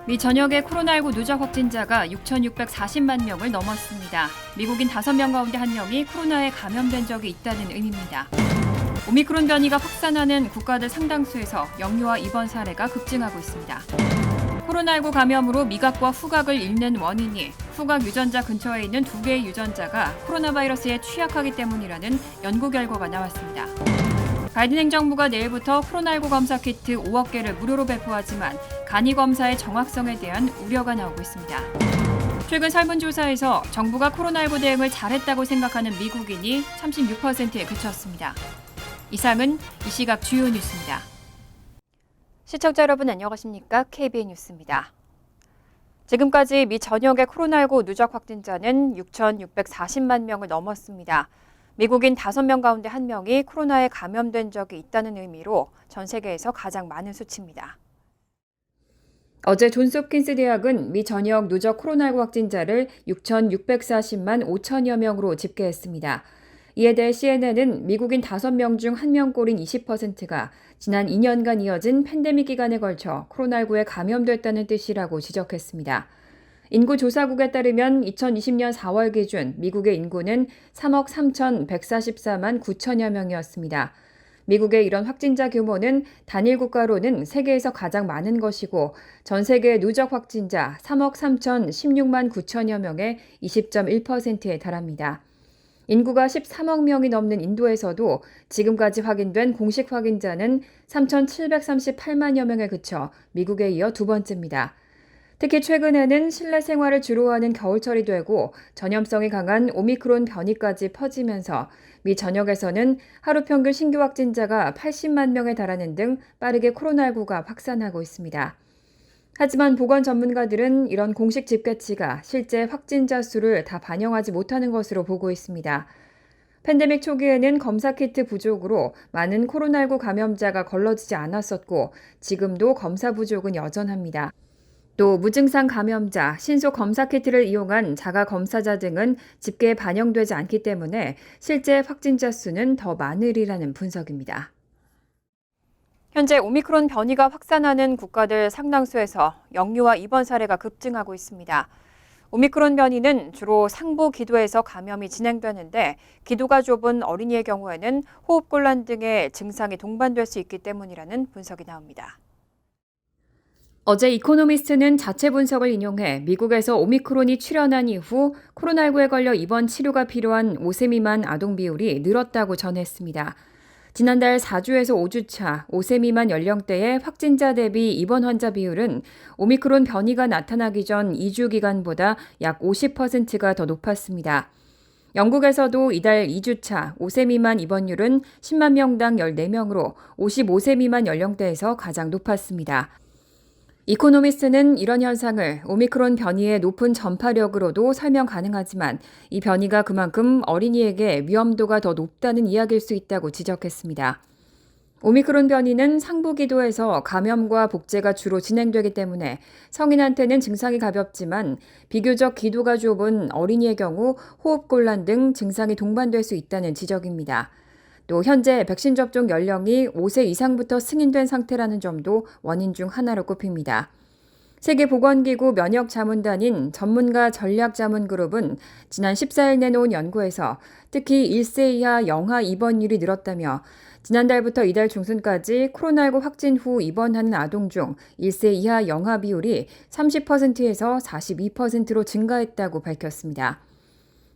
미 전역의 코로나19 누적 확진자가 6,640만 명을 넘었습니다. 미국인 5명 가운데 1명이 코로나에 감염된 적이 있다는 의미입니다. 오미크론 변이가 확산하는 국가들 상당수에서 영유아 입원 사례가 급증하고 있습니다. 코로나19 감염으로 미각과 후각을 잃는 원인이 후각 유전자 근처에 있는 2개의 유전자가 코로나 바이러스에 취약하기 때문이라는 연구 결과가 나왔습니다. 바이든 행정부가 내일부터 코로나19 검사 키트 5억 개를 무료로 배포하지만 간이 검사의 정확성에 대한 우려가 나오고 있습니다. 최근 설문조사에서 정부가 코로나19 대응을 잘했다고 생각하는 미국인이 36%에 그쳤습니다. 이상은 이 시각 주요 뉴스입니다. 시청자 여러분 안녕하십니까? KBN 뉴스입니다. 지금까지 미 전역의 코로나19 누적 확진자는 6,640만 명을 넘었습니다. 미국인 5명 가운데 1명이 코로나에 감염된 적이 있다는 의미로 전 세계에서 가장 많은 수치입니다. 어제 존스홉킨스 대학은 미 전역 누적 코로나19 확진자를 6,640만 5천여 명으로 집계했습니다. 이에 대해 CNN은 미국인 5명 중 1명꼴인 20%가 지난 2년간 이어진 팬데믹 기간에 걸쳐 코로나19에 감염됐다는 뜻이라고 지적했습니다. 인구조사국에 따르면 2020년 4월 기준 미국의 인구는 3억 3,144만 9천여 명이었습니다. 미국의 이런 확진자 규모는 단일 국가로는 세계에서 가장 많은 것이고 전 세계 누적 확진자 3억 3,016만 9천여 명의 20.1%에 달합니다. 인구가 13억 명이 넘는 인도에서도 지금까지 확인된 공식 확진자는 3,738만여 명에 그쳐 미국에 이어 두 번째입니다. 특히 최근에는 실내 생활을 주로 하는 겨울철이 되고 전염성이 강한 오미크론 변이까지 퍼지면서 미 전역에서는 하루 평균 신규 확진자가 80만 명에 달하는 등 빠르게 코로나19가 확산하고 있습니다. 하지만 보건 전문가들은 이런 공식 집계치가 실제 확진자 수를 다 반영하지 못하는 것으로 보고 있습니다. 팬데믹 초기에는 검사 키트 부족으로 많은 코로나19 감염자가 걸러지지 않았었고 지금도 검사 부족은 여전합니다. 또 무증상 감염자, 신속 검사 키트를 이용한 자가 검사자 등은 집계에 반영되지 않기 때문에 실제 확진자 수는 더 많으리라는 분석입니다. 현재 오미크론 변이가 확산하는 국가들 상당수에서 영유아 입원 사례가 급증하고 있습니다. 오미크론 변이는 주로 상부 기도에서 감염이 진행되는데 기도가 좁은 어린이의 경우에는 호흡곤란 등의 증상이 동반될 수 있기 때문이라는 분석이 나옵니다. 어제 이코노미스트는 자체 분석을 인용해 미국에서 오미크론이 출현한 이후 코로나19에 걸려 입원 치료가 필요한 5세 미만 아동 비율이 늘었다고 전했습니다. 지난달 4주에서 5주 차 5세 미만 연령대의 확진자 대비 입원 환자 비율은 오미크론 변이가 나타나기 전 2주 기간보다 약 50%가 더 높았습니다. 영국에서도 이달 2주 차 5세 미만 입원율은 10만 명당 14명으로 55세 미만 연령대에서 가장 높았습니다. 이코노미스트는 이런 현상을 오미크론 변이의 높은 전파력으로도 설명 가능하지만 이 변이가 그만큼 어린이에게 위험도가 더 높다는 이야기일 수 있다고 지적했습니다. 오미크론 변이는 상부 기도에서 감염과 복제가 주로 진행되기 때문에 성인한테는 증상이 가볍지만 비교적 기도가 좁은 어린이의 경우 호흡곤란 등 증상이 동반될 수 있다는 지적입니다. 또 현재 백신 접종 연령이 5세 이상부터 승인된 상태라는 점도 원인 중 하나로 꼽힙니다. 세계보건기구 면역자문단인 전문가 전략자문그룹은 지난 14일 내놓은 연구에서 특히 1세 이하 영아 입원율이 늘었다며 지난달부터 이달 중순까지 코로나19 확진 후 입원하는 아동 중 1세 이하 영아 비율이 30%에서 42%로 증가했다고 밝혔습니다.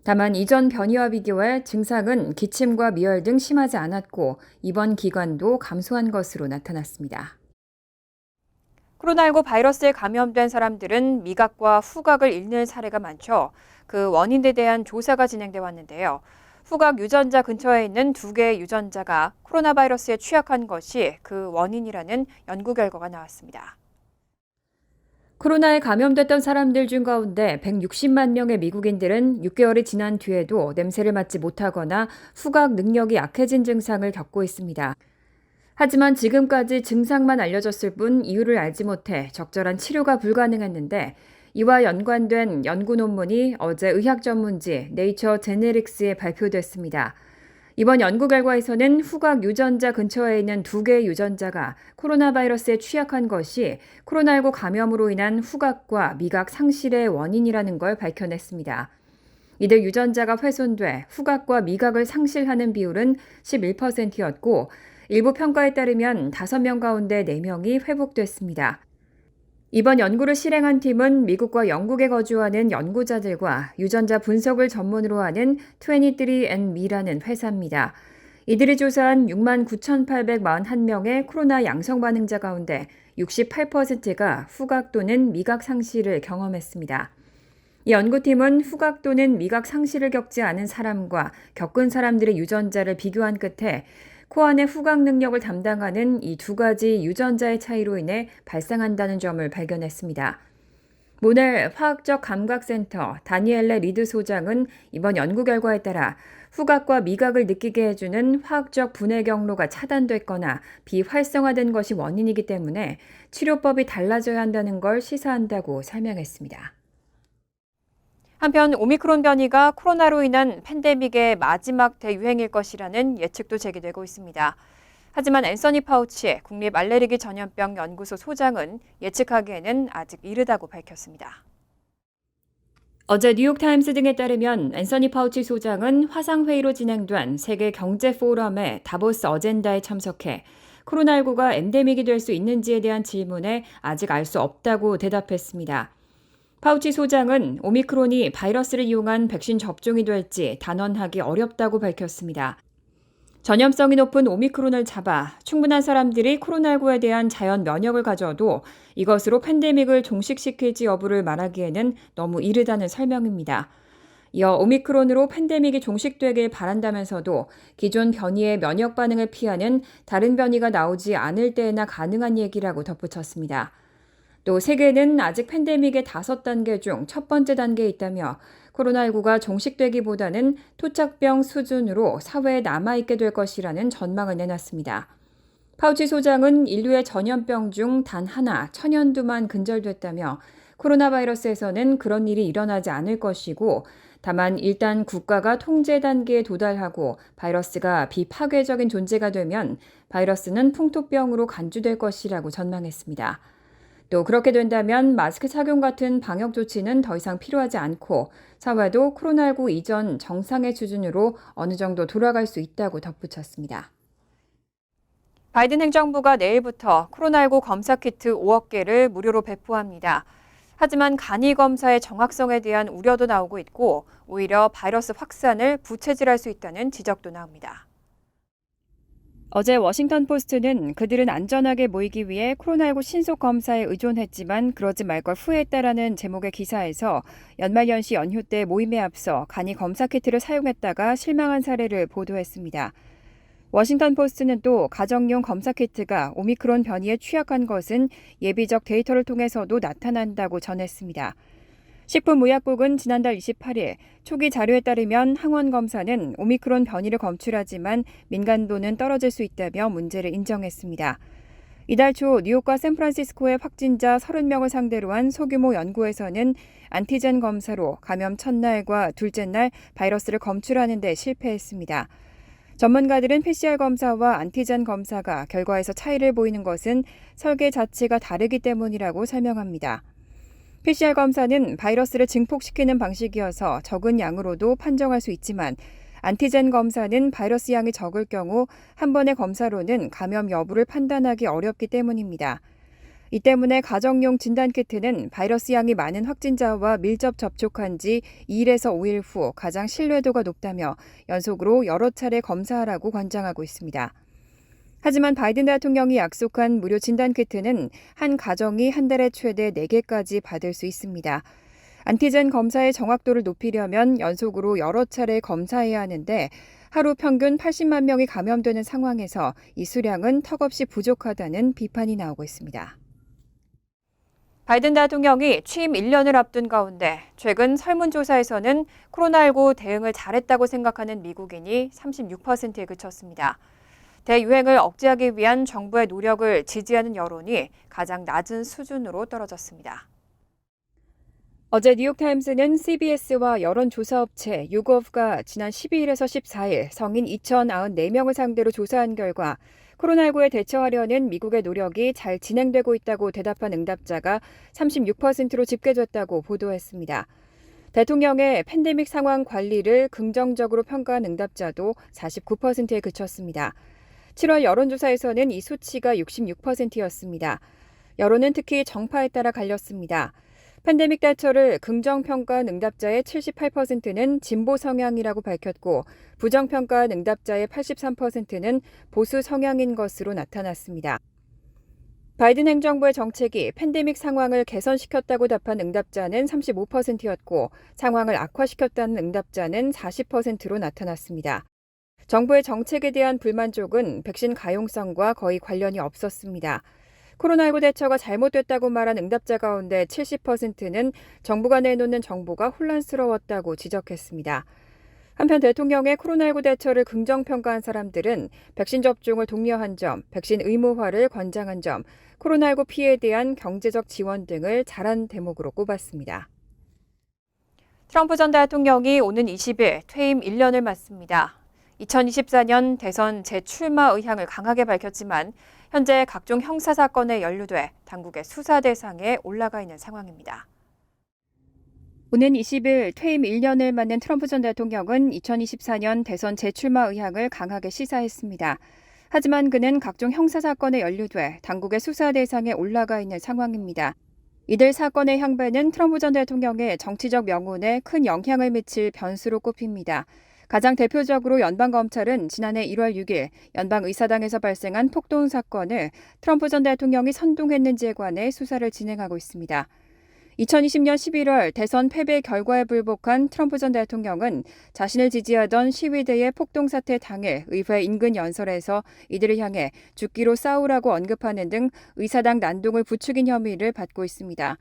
다만 이전 변이와 비교해 증상은 기침과 미열 등 심하지 않았고 입원 기간도 감소한 것으로 나타났습니다. 코로나19 바이러스에 감염된 사람들은 미각과 후각을 잃는 사례가 많죠. 그 원인에 대한 조사가 진행돼 왔는데요. 후각 유전자 근처에 있는 2개의 유전자가 코로나 바이러스에 취약한 것이 그 원인이라는 연구 결과가 나왔습니다. 코로나에 감염됐던 사람들 중 가운데 160만 명의 미국인들은 6개월이 지난 뒤에도 냄새를 맡지 못하거나 후각 능력이 약해진 증상을 겪고 있습니다. 하지만 지금까지 증상만 알려졌을 뿐 이유를 알지 못해 적절한 치료가 불가능했는데 이와 연관된 연구 논문이 어제 의학 전문지 네이처 제네릭스에 발표됐습니다. 이번 연구 결과에서는 후각 유전자 근처에 있는 2개의 유전자가 코로나 바이러스에 취약한 것이 코로나19 감염으로 인한 후각과 미각 상실의 원인이라는 걸 밝혀냈습니다. 이들 유전자가 훼손돼 후각과 미각을 상실하는 비율은 11%였고 일부 평가에 따르면 5명 가운데 4명이 회복됐습니다. 이번 연구를 실행한 팀은 미국과 영국에 거주하는 연구자들과 유전자 분석을 전문으로 하는 23andMe라는 회사입니다. 이들이 조사한 69,841명의 코로나 양성 반응자 가운데 68%가 후각 또는 미각 상실을 경험했습니다. 이 연구팀은 후각 또는 미각 상실을 겪지 않은 사람과 겪은 사람들의 유전자를 비교한 끝에 코안의 후각 능력을 담당하는 이 2가지 유전자의 차이로 인해 발생한다는 점을 발견했습니다. 모넬 화학적 감각센터 다니엘레 리드 소장은 이번 연구 결과에 따라 후각과 미각을 느끼게 해주는 화학적 분해 경로가 차단됐거나 비활성화된 것이 원인이기 때문에 치료법이 달라져야 한다는 걸 시사한다고 설명했습니다. 한편 오미크론 변이가 코로나로 인한 팬데믹의 마지막 대유행일 것이라는 예측도 제기되고 있습니다. 하지만 앤서니 파우치 국립 알레르기 전염병 연구소 소장은 예측하기에는 아직 이르다고 밝혔습니다. 어제 뉴욕타임스 등에 따르면 앤서니 파우치 소장은 화상회의로 진행된 세계 경제 포럼의 다보스 어젠다에 참석해 코로나19가 엔데믹이 될 수 있는지에 대한 질문에 아직 알 수 없다고 대답했습니다. 파우치 소장은 오미크론이 바이러스를 이용한 백신 접종이 될지 단언하기 어렵다고 밝혔습니다. 전염성이 높은 오미크론을 잡아 충분한 사람들이 코로나19에 대한 자연 면역을 가져도 이것으로 팬데믹을 종식시킬지 여부를 말하기에는 너무 이르다는 설명입니다. 이어 오미크론으로 팬데믹이 종식되길 바란다면서도 기존 변이의 면역 반응을 피하는 다른 변이가 나오지 않을 때에나 가능한 얘기라고 덧붙였습니다. 또 세계는 아직 팬데믹의 5단계 중 첫 번째 단계에 있다며 코로나19가 종식되기보다는 토착병 수준으로 사회에 남아있게 될 것이라는 전망을 내놨습니다. 파우치 소장은 인류의 전염병 중 단 하나, 천연두만 근절됐다며 코로나 바이러스에서는 그런 일이 일어나지 않을 것이고 다만 일단 국가가 통제 단계에 도달하고 바이러스가 비파괴적인 존재가 되면 바이러스는 풍토병으로 간주될 것이라고 전망했습니다. 또 그렇게 된다면 마스크 착용 같은 방역 조치는 더 이상 필요하지 않고 사회도 코로나19 이전 정상의 수준으로 어느 정도 돌아갈 수 있다고 덧붙였습니다. 바이든 행정부가 내일부터 코로나19 검사 키트 5억 개를 무료로 배포합니다. 하지만 간이 검사의 정확성에 대한 우려도 나오고 있고 오히려 바이러스 확산을 부채질할 수 있다는 지적도 나옵니다. 어제 워싱턴 포스트는 그들은 안전하게 모이기 위해 코로나19 신속 검사에 의존했지만 그러지 말 걸 후회했다라는 제목의 기사에서 연말연시 연휴 때 모임에 앞서 간이 검사 키트를 사용했다가 실망한 사례를 보도했습니다. 워싱턴 포스트는 또 가정용 검사 키트가 오미크론 변이에 취약한 것은 예비적 데이터를 통해서도 나타난다고 전했습니다. 식품의약국은 지난달 28일 초기 자료에 따르면 항원 검사는 오미크론 변이를 검출하지만 민감도는 떨어질 수 있다며 문제를 인정했습니다. 이달 초 뉴욕과 샌프란시스코의 확진자 30명을 상대로 한 소규모 연구에서는 안티젠 검사로 감염 첫날과 둘째 날 바이러스를 검출하는 데 실패했습니다. 전문가들은 PCR 검사와 안티젠 검사가 결과에서 차이를 보이는 것은 설계 자체가 다르기 때문이라고 설명합니다. PCR 검사는 바이러스를 증폭시키는 방식이어서 적은 양으로도 판정할 수 있지만 안티젠 검사는 바이러스 양이 적을 경우 한 번의 검사로는 감염 여부를 판단하기 어렵기 때문입니다. 이 때문에 가정용 진단키트는 바이러스 양이 많은 확진자와 밀접 접촉한 지 2일에서 5일 후 가장 신뢰도가 높다며 연속으로 여러 차례 검사하라고 권장하고 있습니다. 하지만 바이든 대통령이 약속한 무료 진단키트는 한 가정이 한 달에 최대 4개까지 받을 수 있습니다. 안티젠 검사의 정확도를 높이려면 연속으로 여러 차례 검사해야 하는데 하루 평균 80만 명이 감염되는 상황에서 이 수량은 턱없이 부족하다는 비판이 나오고 있습니다. 바이든 대통령이 취임 1년을 앞둔 가운데 최근 설문조사에서는 코로나19 대응을 잘했다고 생각하는 미국인이 36%에 그쳤습니다. 대유행을 억제하기 위한 정부의 노력을 지지하는 여론이 가장 낮은 수준으로 떨어졌습니다. 어제 뉴욕타임스는 CBS와 여론조사업체 유gov가 지난 12일에서 14일 성인 2,094명을 상대로 조사한 결과 코로나19에 대처하려는 미국의 노력이 잘 진행되고 있다고 대답한 응답자가 36%로 집계됐다고 보도했습니다. 대통령의 팬데믹 상황 관리를 긍정적으로 평가한 응답자도 49%에 그쳤습니다. 7월 여론조사에서는 이 수치가 66%였습니다. 여론은 특히 정파에 따라 갈렸습니다. 팬데믹 대처를 긍정평가한 응답자의 78%는 진보 성향이라고 밝혔고 부정평가한 응답자의 83%는 보수 성향인 것으로 나타났습니다. 바이든 행정부의 정책이 팬데믹 상황을 개선시켰다고 답한 응답자는 35%였고 상황을 악화시켰다는 응답자는 40%로 나타났습니다. 정부의 정책에 대한 불만족은 백신 가용성과 거의 관련이 없었습니다. 코로나19 대처가 잘못됐다고 말한 응답자 가운데 70%는 정부가 내놓는 정보가 혼란스러웠다고 지적했습니다. 한편 대통령의 코로나19 대처를 긍정평가한 사람들은 백신 접종을 독려한 점, 백신 의무화를 권장한 점, 코로나19 피해에 대한 경제적 지원 등을 잘한 대목으로 꼽았습니다. 트럼프 전 대통령이 오는 20일 퇴임 1년을 맞습니다. 2024년 대선 재출마 의향을 강하게 밝혔지만 현재 각종 형사 사건에 연루돼 당국의 수사 대상에 올라가 있는 상황입니다. 오는 20일 퇴임 1년을 맞는 트럼프 전 대통령은 2024년 대선 재출마 의향을 강하게 시사했습니다. 하지만 그는 각종 형사 사건에 연루돼 당국의 수사 대상에 올라가 있는 상황입니다. 이들 사건의 향배는 트럼프 전 대통령의 정치적 명운에 큰 영향을 미칠 변수로 꼽힙니다. 가장 대표적으로 연방검찰은 지난해 1월 6일 연방의사당에서 발생한 폭동 사건을 트럼프 전 대통령이 선동했는지에 관해 수사를 진행하고 있습니다. 2020년 11월 대선 패배 결과에 불복한 트럼프 전 대통령은 자신을 지지하던 시위대의 폭동 사태 당일 의회 인근 연설에서 이들을 향해 죽기로 싸우라고 언급하는 등 의사당 난동을 부추긴 혐의를 받고 있습니다.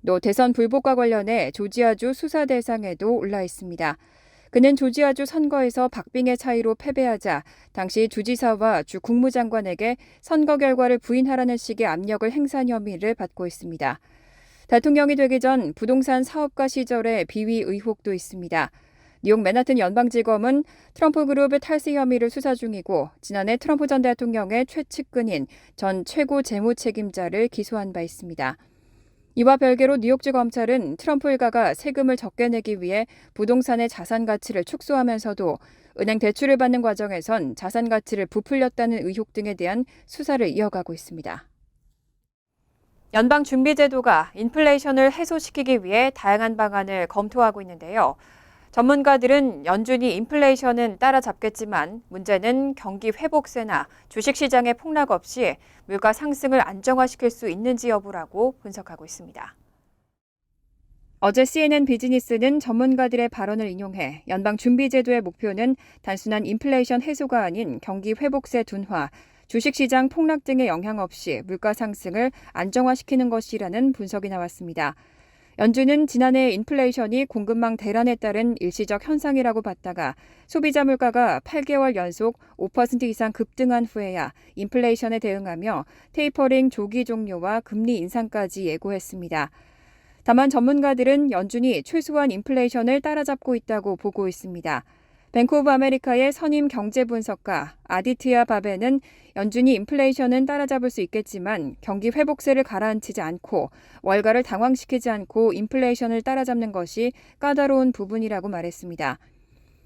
또 대선 불복과 관련해 조지아주 수사 대상에도 올라 있습니다. 그는 조지아주 선거에서 박빙의 차이로 패배하자 당시 주지사와 주 국무장관에게 선거 결과를 부인하라는 식의 압력을 행사한 혐의를 받고 있습니다. 대통령이 되기 전 부동산 사업가 시절의 비위 의혹도 있습니다. 뉴욕 맨하튼 연방지검은 트럼프 그룹의 탈세 혐의를 수사 중이고 지난해 트럼프 전 대통령의 최측근인 전 최고 재무 책임자를 기소한 바 있습니다. 이와 별개로 뉴욕주 검찰은 트럼프 일가가 세금을 적게 내기 위해 부동산의 자산 가치를 축소하면서도 은행 대출을 받는 과정에선 자산 가치를 부풀렸다는 의혹 등에 대한 수사를 이어가고 있습니다. 연방준비제도가 인플레이션을 해소시키기 위해 다양한 방안을 검토하고 있는데요. 전문가들은 연준이 인플레이션은 따라잡겠지만 문제는 경기 회복세나 주식시장의 폭락 없이 물가 상승을 안정화시킬 수 있는지 여부라고 분석하고 있습니다. 어제 CNN 비즈니스는 전문가들의 발언을 인용해 연방준비제도의 목표는 단순한 인플레이션 해소가 아닌 경기 회복세 둔화, 주식시장 폭락 등의 영향 없이 물가 상승을 안정화시키는 것이라는 분석이 나왔습니다. 연준은 지난해 인플레이션이 공급망 대란에 따른 일시적 현상이라고 봤다가 소비자 물가가 8개월 연속 5% 이상 급등한 후에야 인플레이션에 대응하며 테이퍼링 조기 종료와 금리 인상까지 예고했습니다. 다만 전문가들은 연준이 최소한 인플레이션을 따라잡고 있다고 보고 있습니다. 뱅크 오브 아메리카의 선임 경제분석가 아디트야 바베는 연준이 인플레이션은 따라잡을 수 있겠지만 경기 회복세를 가라앉히지 않고 월가를 당황시키지 않고 인플레이션을 따라잡는 것이 까다로운 부분이라고 말했습니다.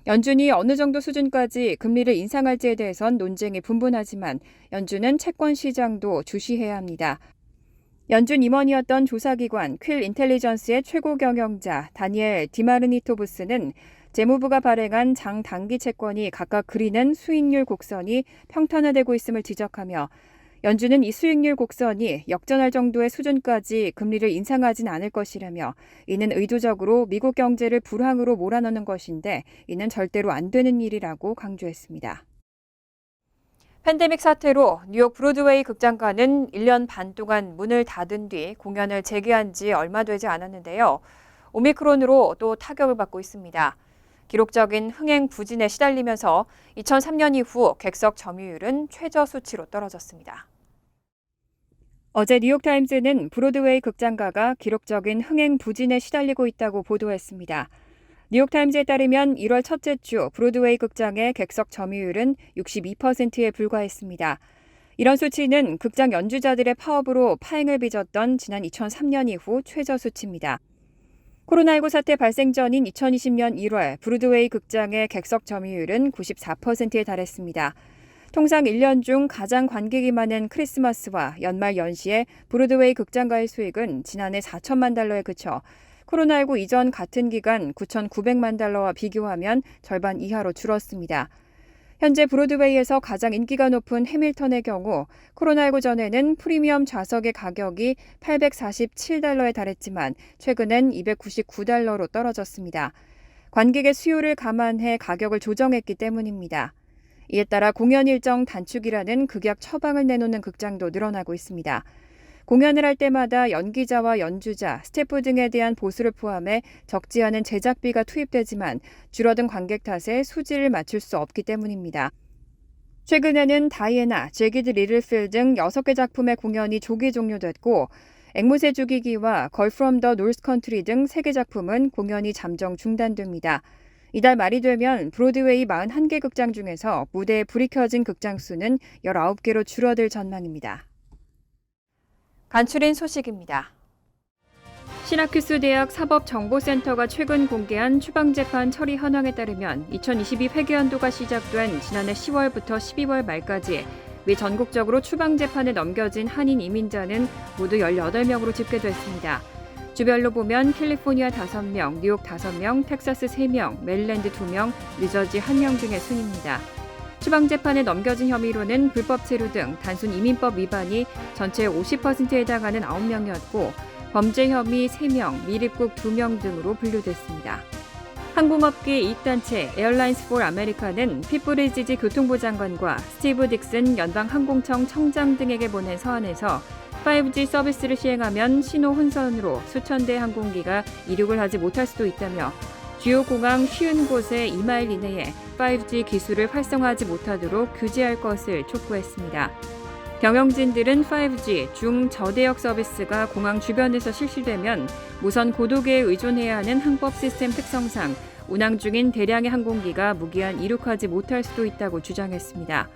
연준이 어느 정도 수준까지 금리를 인상할지에 대해선 논쟁이 분분하지만 연준은 채권 시장도 주시해야 합니다. 연준 임원이었던 조사기관 퀼 인텔리전스의 최고 경영자 다니엘 디마르니토부스는 재무부가 발행한 장단기 채권이 각각 그리는 수익률 곡선이 평탄화되고 있음을 지적하며 연준은 이 수익률 곡선이 역전할 정도의 수준까지 금리를 인상하진 않을 것이라며 이는 의도적으로 미국 경제를 불황으로 몰아넣는 것인데 이는 절대로 안 되는 일이라고 강조했습니다. 팬데믹 사태로 뉴욕 브로드웨이 극장가는 1년 반 동안 문을 닫은 뒤 공연을 재개한 지 얼마 되지 않았는데요. 오미크론으로 또 타격을 받고 있습니다. 기록적인 흥행 부진에 시달리면서 2003년 이후 객석 점유율은 최저 수치로 떨어졌습니다. 어제 뉴욕타임즈는 브로드웨이 극장가가 기록적인 흥행 부진에 시달리고 있다고 보도했습니다. 뉴욕타임즈에 따르면 1월 첫째 주 브로드웨이 극장의 객석 점유율은 62%에 불과했습니다. 이런 수치는 극장 연주자들의 파업으로 파행을 빚었던 지난 2003년 이후 최저 수치입니다. 코로나19 사태 발생 전인 2020년 1월 브로드웨이 극장의 객석 점유율은 94%에 달했습니다. 통상 1년 중 가장 관객이 많은 크리스마스와 연말 연시에 브로드웨이 극장가의 수익은 지난해 4천만 달러에 그쳐 코로나19 이전 같은 기간 9,900만 달러와 비교하면 절반 이하로 줄었습니다. 현재 브로드웨이에서 가장 인기가 높은 해밀턴의 경우 코로나19 전에는 프리미엄 좌석의 가격이 847달러에 달했지만 최근엔 299달러로 떨어졌습니다. 관객의 수요를 감안해 가격을 조정했기 때문입니다. 이에 따라 공연 일정 단축이라는 극약 처방을 내놓는 극장도 늘어나고 있습니다. 공연을 할 때마다 연기자와 연주자, 스태프 등에 대한 보수를 포함해 적지 않은 제작비가 투입되지만 줄어든 관객 탓에 수지를 맞출 수 없기 때문입니다. 최근에는 다이애나, 제기드 리틀필 등 6개 작품의 공연이 조기 종료됐고 앵무새 죽이기와 걸 프롬 더 노스 컨트리 등 3개 작품은 공연이 잠정 중단됩니다. 이달 말이 되면 브로드웨이 41개 극장 중에서 무대에 불이 켜진 극장 수는 19개로 줄어들 전망입니다. 간추린 소식입니다. 시라큐스 대학 사법정보센터가 최근 공개한 추방재판 처리 현황에 따르면 2022 회계연도가 시작된 지난해 10월부터 12월 말까지 미 전국적으로 추방재판에 넘겨진 한인 이민자는 모두 18명으로 집계됐습니다. 주별로 보면 캘리포니아 5명, 뉴욕 5명, 텍사스 3명, 메릴랜드 2명, 뉴저지 1명 등의 순입니다. 추방재판에 넘겨진 혐의로는 불법 체류 등 단순 이민법 위반이 전체의 50%에 해당하는 9명이었고 범죄 혐의 3명, 미입국 2명 등으로 분류됐습니다. 항공업계 이익단체 에어라인스 포 아메리카는 핏 부리지지 교통부 장관과 스티브 딕슨 연방항공청 청장 등에게 보낸 서한에서 5G 서비스를 시행하면 신호 혼선으로 수천 대 항공기가 이륙을 하지 못할 수도 있다며 주요 공항 50곳의 2마일 이내에 5G 기술을 활성화하지 못하도록 규제할 것을 촉구했습니다. 경영진들은 5G 중저대역 서비스가 공항 주변에서 실시되면 무선 고도계에 의존해야 하는 항법 시스템 특성상 운항 중인 대량의 항공기가 무기한 이륙하지 못할 수도 있다고 주장했습니다.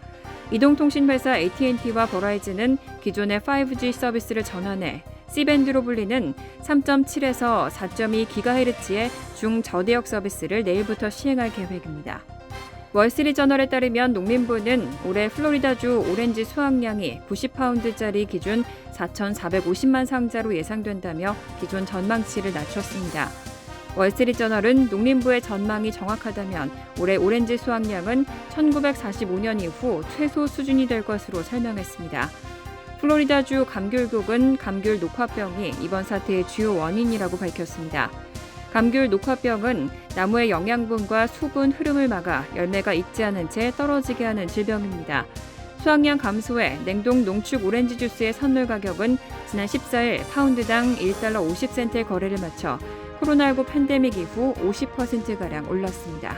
이동통신회사 AT&T와 버라이즌은 기존의 5G 서비스를 전환해 C밴드로 불리는 3.7에서 4.2GHz의 중저대역 서비스를 내일부터 시행할 계획입니다. 월스트리트저널에 따르면 농림부는 올해 플로리다주 오렌지 수확량이 90파운드짜리 기준 4,450만 상자로 예상된다며 기존 전망치를 낮췄습니다. 월스트리트저널은 농림부의 전망이 정확하다면 올해 오렌지 수확량은 1945년 이후 최소 수준이 될 것으로 설명했습니다. 플로리다주 감귤국은 감귤 녹화병이 이번 사태의 주요 원인이라고 밝혔습니다. 감귤 녹화병은 나무의 영양분과 수분 흐름을 막아 열매가 익지 않은 채 떨어지게 하는 질병입니다. 수확량 감소에 냉동 농축 오렌지 주스의 선물 가격은 지난 14일 파운드당 1달러 50센트의 거래를 마쳐 코로나19 팬데믹 이후 50%가량 올랐습니다.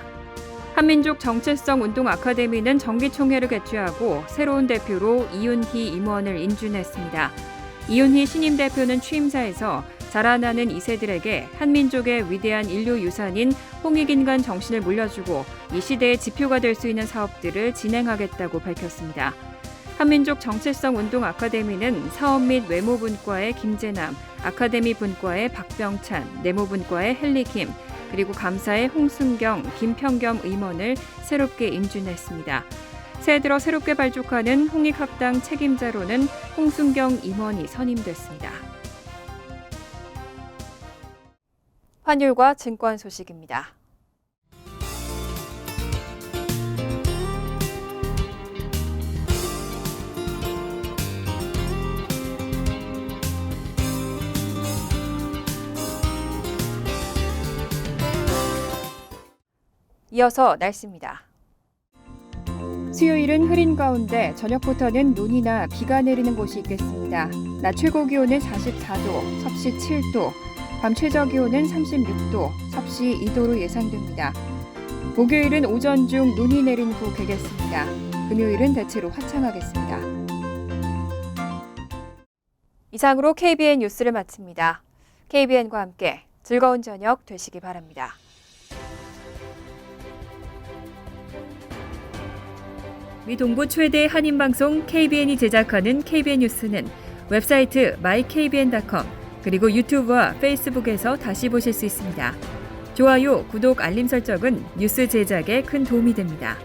한민족 정체성 운동 아카데미는 정기총회를 개최하고 새로운 대표로 이윤희 임원을 인준했습니다. 이윤희 신임 대표는 취임사에서 자라나는 2세들에게 한민족의 위대한 인류 유산인 홍익인간 정신을 물려주고 이 시대의 지표가 될 수 있는 사업들을 진행하겠다고 밝혔습니다. 한민족 정체성 운동 아카데미는 사업 및 외모분과의 김재남, 아카데미 분과의 박병찬, 내무분과의 헬리킴, 그리고 감사의 홍순경, 김평겸 의원을 새롭게 임준했습니다. 새해 들어 새롭게 발족하는 홍익학당 책임자로는 홍순경 임원이 선임됐습니다. 환율과 증권 소식입니다. 이어서 날씨입니다. 수요일은 흐린 가운데 저녁부터는 눈이나 비가 내리는 곳이 있겠습니다. 낮 최고 기온은 44도, 섭씨 7도, 밤 최저 기온은 36도, 섭씨 2도로 예상됩니다. 목요일은 오전 중 눈이 내린 후 개겠습니다. 금요일은 대체로 화창하겠습니다. 이상으로 KBN 뉴스를 마칩니다. KBN과 함께 즐거운 저녁 되시기 바랍니다. 미 동부 최대 한인방송 KBN이 제작하는 KBN 뉴스는 웹사이트 mykbn.com 그리고 유튜브와 페이스북에서 다시 보실 수 있습니다. 좋아요, 구독, 알림 설정은 뉴스 제작에 큰 도움이 됩니다.